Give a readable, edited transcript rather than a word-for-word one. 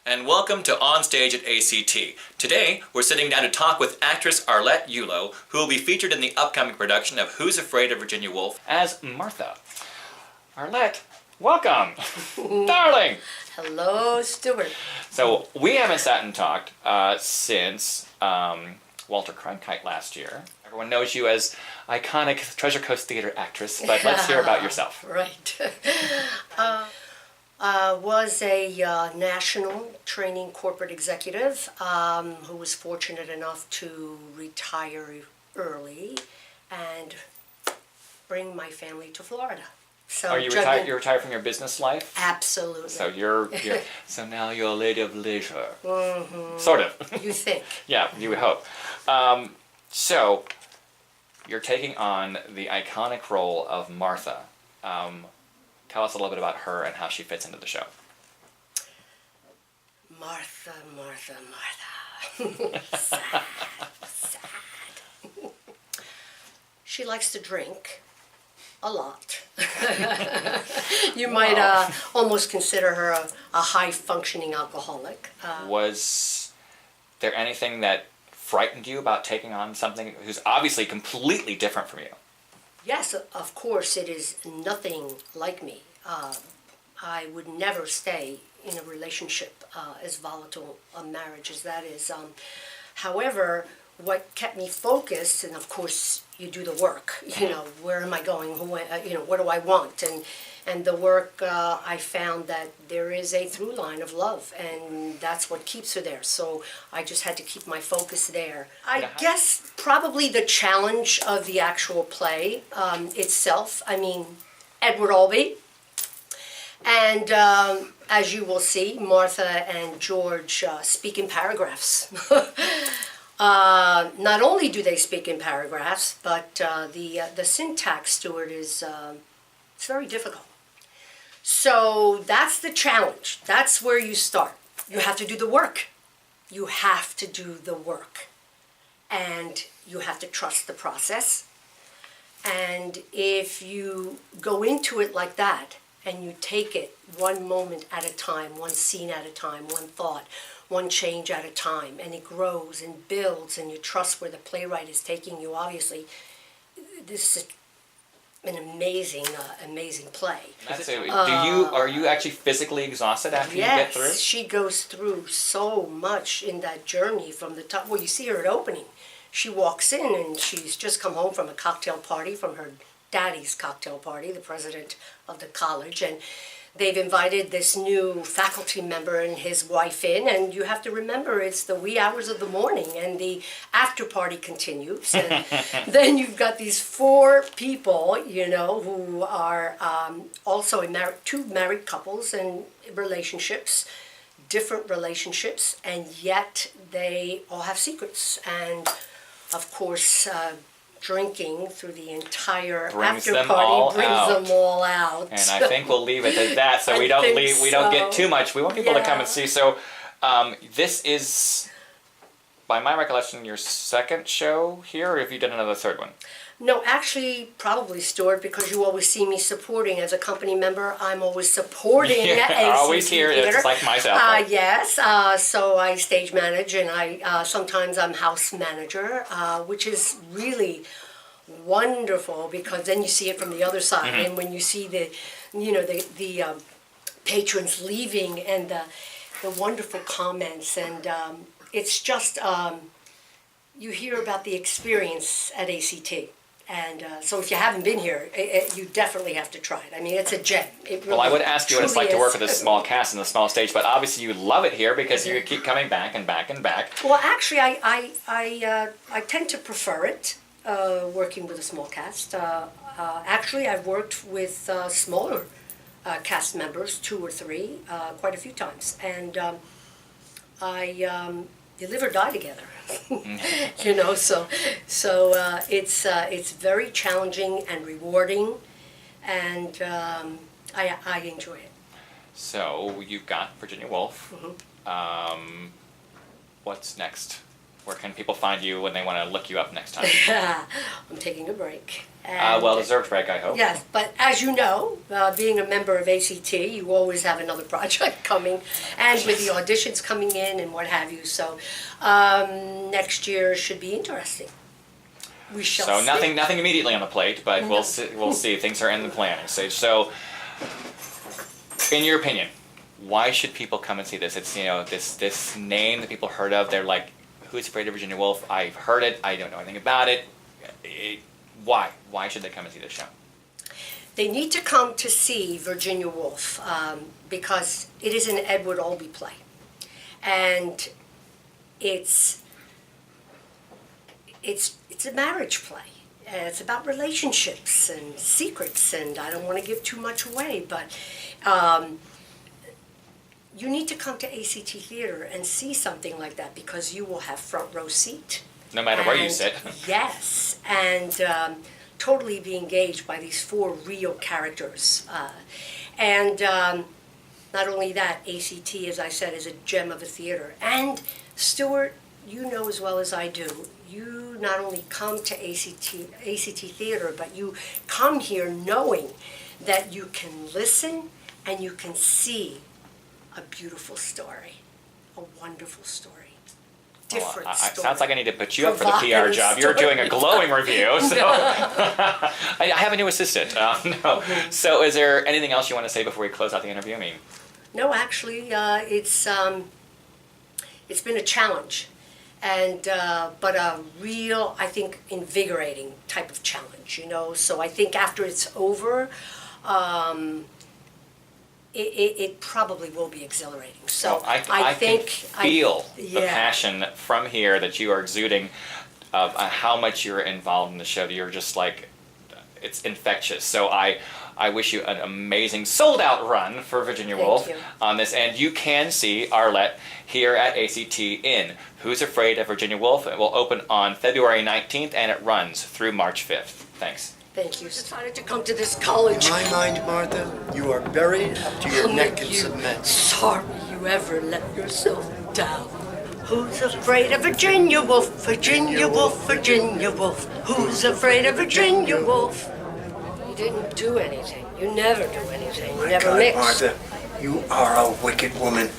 And welcome to On Stage at A.C.T. Today, we're sitting down to talk with actress Arlette Eulo, who will be featured in the upcoming production of Who's Afraid of Virginia Woolf as Martha. Arlette, welcome! Darling! Hello, Stuart. So, we haven't sat and talked since Walter Cronkite last year. Everyone knows you as iconic Treasure Coast Theater actress, but let's hear about yourself. Right. Was a national training corporate executive who was fortunate enough to retire early and bring my family to Florida. So Are you retired? You're retired from your business life? Absolutely. So you're so now you're a lady of leisure. Mm-hmm. Sort of. You think? Yeah, you would hope. So you're taking on the iconic role of Martha. Tell us a little bit about her and how she fits into the show. Martha, Martha, Martha. Sad, sad. She likes to drink a lot. You might almost consider her a high-functioning alcoholic. Was there anything that frightened you about taking on something who's obviously completely different from you? Yes, of course, it is nothing like me. I would never stay in a relationship as volatile a marriage as that is. However, what kept me focused, and of course you do the work, where am I going, what do I want, and the work, I found that there is a through line of love, and that's what keeps her there. So I just had to keep my focus there. I guess probably the challenge of the actual play itself, Edward Albee, and as you will see, Martha and George speak in paragraphs. Not only do they speak in paragraphs, but the syntax, Stuart, is it's very difficult. So that's the challenge. That's where you start. You have to do the work. You have to do the work. And you have to trust the process. And if you go into it like that, and you take it one moment at a time, one scene at a time, one thought, one change at a time, and it grows and builds, and you trust where the playwright is taking you, obviously, this is an amazing play. Are you actually physically exhausted after you get through? Yes, she goes through so much in that journey from the top. Well, you see her at opening. She walks in and she's just come home from a cocktail party, from her daddy's cocktail party, the president of the college, and they've invited this new faculty member and his wife in, and you have to remember it's the wee hours of the morning, and the after party continues, and then you've got these four people, who are also two married couples and relationships, different relationships, and yet they all have secrets, and of course, drinking through the entire after party brings them all out. And I think we'll leave it at that, so we don't get too much. We want people to come and see. So this is, by my recollection, your second show here, or have you done another third one? No, actually, probably, Stuart, because you always see me supporting as a company member. I'm always supporting A.C.T. always here. It's like myself. Right? Yes, so I stage manage, and I sometimes I'm house manager, which is really wonderful because then you see it from the other side, and when you see the patrons leaving and the wonderful comments, and it's just you hear about the experience at A.C.T. And so if you haven't been here, you definitely have to try it. It's a gem. Well, I would ask you what it's like to work with a small cast in a small stage, but obviously you love it here because you keep coming back and back and back. Well, actually, I tend to prefer it, working with a small cast. Actually, I've worked with smaller cast members, 2 or 3, quite a few times. And you live or die together. So it's very challenging and rewarding, and I enjoy it. So you've got Virginia Woolf. What's next? Where can people find you when they want to look you up next time? I'm taking a break. Well-deserved break, I hope. Yes, but as you know, being a member of A.C.T., you always have another project coming, and with the auditions coming in and what have you. So next year should be interesting. We shall So see. nothing immediately on the plate, but No. we'll see. We'll see. Things are in the planning stage. So, in your opinion, why should people come and see this? It's this name that people heard of. They're like, "Who's Afraid of Virginia Woolf?" I've heard it. I don't know anything about it. Why? Why should they come and see this show? They need to come to see Virginia Woolf because it is an Edward Albee play, and it's a marriage play. It's about relationships and secrets, and I don't want to give too much away, but you need to come to A.C.T. Theater and see something like that because you will have front row seat. No matter where you And- sit. Yes, and totally be engaged by these four real characters. And not only that, A.C.T., as I said, is a gem of a theater. And Stuart, you know as well as I do, you not only come to A.C.T. Theater, but you come here knowing that you can listen and you can see a beautiful story, a wonderful story. Different story. Sounds like I need to put you up for the PR Provocative job. You're doing a story. glowing review, so I have a new assistant. No. So, is there anything else you want to say before we close out the interview? I mean, No, actually, it's been a challenge, and but a real, I think, invigorating type of challenge. So I think after it's over, it probably will be exhilarating. So I think can feel the yeah. passion from here that you are exuding of how much you're involved in the show. You're just like, it's infectious. So I wish you an amazing sold-out run for Virginia Thank Woolf you. on this. And you can see Arlette here at A.C.T. in Who's Afraid of Virginia Woolf. It will open on February 19th, and it runs through March 5th. Thanks. Thank you. Decided to come to this college. In my mind, Martha, you are buried up to your I'll neck make in you cement. Sorry you ever let yourself down. Who's afraid of Virginia Woolf? Virginia Woolf, Virginia Woolf. Who's afraid of Virginia Woolf? You didn't do anything. You never do anything. You My never God, mix. Martha, you are a wicked woman.